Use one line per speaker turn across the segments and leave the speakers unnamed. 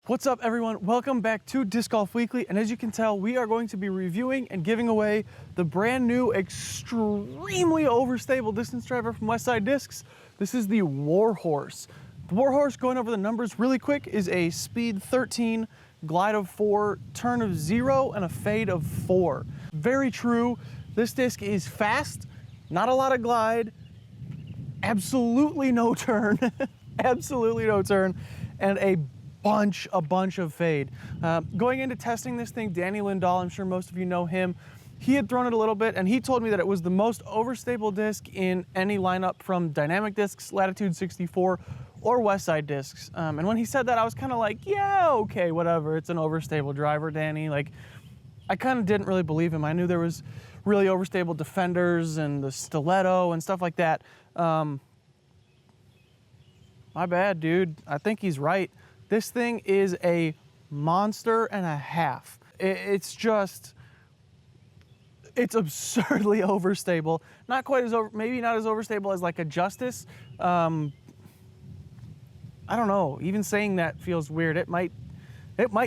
What's up, everyone? Welcome back to Disc Golf Weekly, and as you can tell, we are going to be reviewing and giving away the brand new, extremely overstable distance driver from Westside Discs. This is the Warhorse. The Warhorse, going over the numbers really quick, is a speed 13, glide of 4, turn of 0, and a fade of 4. Very true. This disc is fast, not a lot of glide, absolutely no turn, absolutely no turn, and a bunch of fade. Going into testing this thing, Danny Lindahl, I'm sure most of you know him, he had thrown it a little bit and he told me that it was the most overstable disc in any lineup from Dynamic Discs, Latitude 64, or Westside Discs. And when he said that, I was kind of like, yeah, okay, whatever, it's an overstable driver, Danny. Like, I kind of didn't really believe him. I knew there was really overstable Defenders and the Stiletto and stuff like that. My bad, dude. I think he's right. This thing is a monster and a half. It's absurdly overstable. Not quite as maybe not as overstable as like a Justice. I don't know. Even saying that feels weird. It might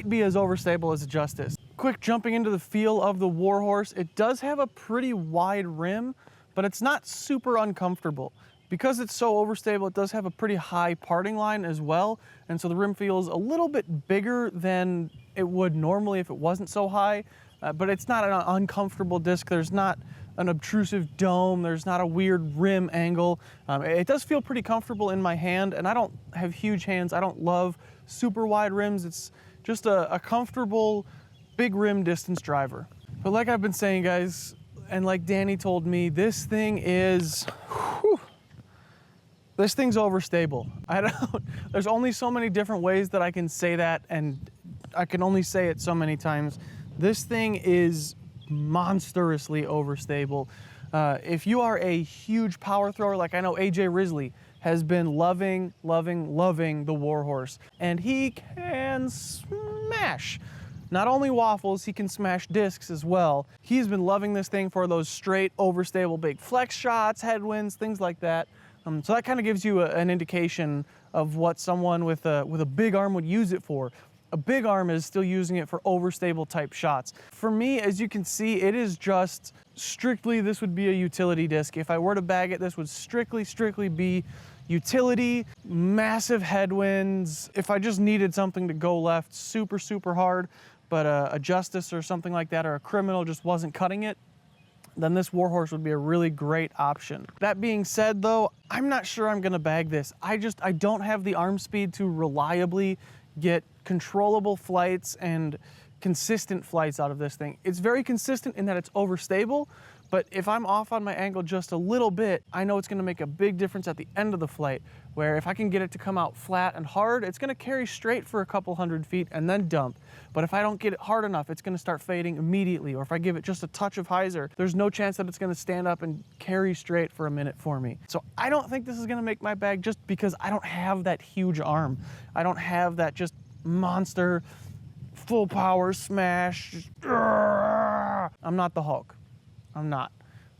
be as overstable as a Justice. Quick jumping into the feel of the Warhorse. It does have a pretty wide rim, but it's not super uncomfortable. Because it's so overstable, it does have a pretty high parting line as well, and so the rim feels a little bit bigger than it would normally if it wasn't so high, but it's not an uncomfortable disc. There's not an obtrusive dome, there's not a weird rim angle. It does feel pretty comfortable in my hand, and I don't have huge hands. I don't love super wide rims. It's just a comfortable big rim distance driver. But like I've been saying, guys, and like Danny told me, this thing is, this thing's overstable. There's only so many different ways that I can say that, and I can only say it so many times. This thing is monstrously overstable. If you are a huge power thrower, like I know AJ Risley has been loving the Warhorse, and he can smash. Not only waffles, he can smash discs as well. He's been loving this thing for those straight overstable big flex shots, headwinds, things like that. So that kind of gives you an indication of what someone with a big arm would use it for. A big arm is still using it for overstable type shots. For me, as you can see, it is just strictly, this would be a utility disc. If I were to bag it, this would strictly be utility, massive headwinds. If I just needed something to go left super hard, but a Justice or something like that, or a Criminal just wasn't cutting it, then this Warhorse would be a really great option. That being said though, I'm not sure I'm gonna bag this. I don't have the arm speed to reliably get controllable flights and consistent flights out of this thing. It's very consistent in that it's overstable, but if I'm off on my angle just a little bit, I know it's gonna make a big difference at the end of the flight, where if I can get it to come out flat and hard, it's gonna carry straight for a couple hundred feet and then dump. But if I don't get it hard enough, it's gonna start fading immediately. Or if I give it just a touch of hyzer, there's no chance that it's gonna stand up and carry straight for a minute for me. So I don't think this is gonna make my bag, just because I don't have that huge arm. I don't have that just monster, full power smash. I'm not the Hulk. I'm not.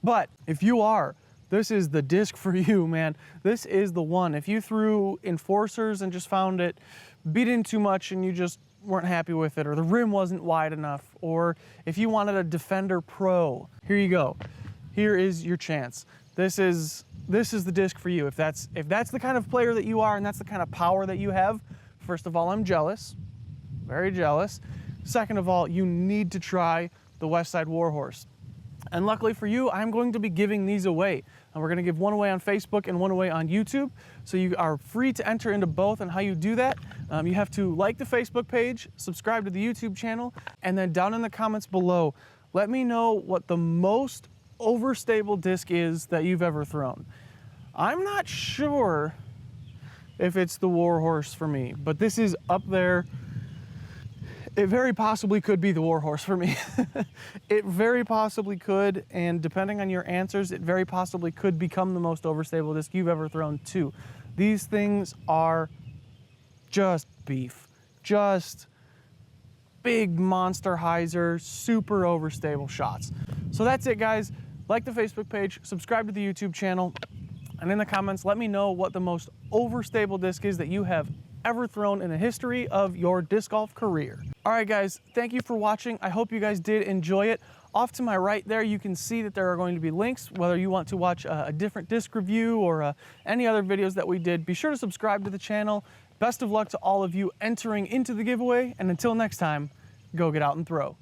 But if you are, this is the disc for you, man. This is the one. If you threw Enforcers and just found it beaten too much and you just weren't happy with it, or the rim wasn't wide enough, or if you wanted a Defender Pro, here you go. Here is your chance. This is the disc for you. If that's the kind of player that you are and that's the kind of power that you have, first of all, I'm jealous, very jealous. Second of all, you need to try the Westside Warhorse. And luckily for you, I'm going to be giving these away. And we're going to give one away on Facebook and one away on YouTube. So you are free to enter into both. And how you do that, you have to like the Facebook page, subscribe to the YouTube channel, and then down in the comments below, let me know what the most overstable disc is that you've ever thrown. I'm not sure if it's the Warhorse for me, but this is up there. It very possibly could be the Warhorse for me. It very possibly could, and depending on your answers, it very possibly could become the most overstable disc you've ever thrown too. These things are just beef. Just big monster hyzer, super overstable shots. So that's it, guys. Like the Facebook page, subscribe to the YouTube channel, and in the comments, let me know what the most overstable disc is that you have ever thrown in the history of your disc golf career. All right, guys, thank you for watching. I hope you guys did enjoy it. Off to my right there, you can see that there are going to be links, whether you want to watch a different disc review or any other videos that we did. Be sure to subscribe to the channel. Best of luck to all of you entering into the giveaway, and until next time, go get out and throw.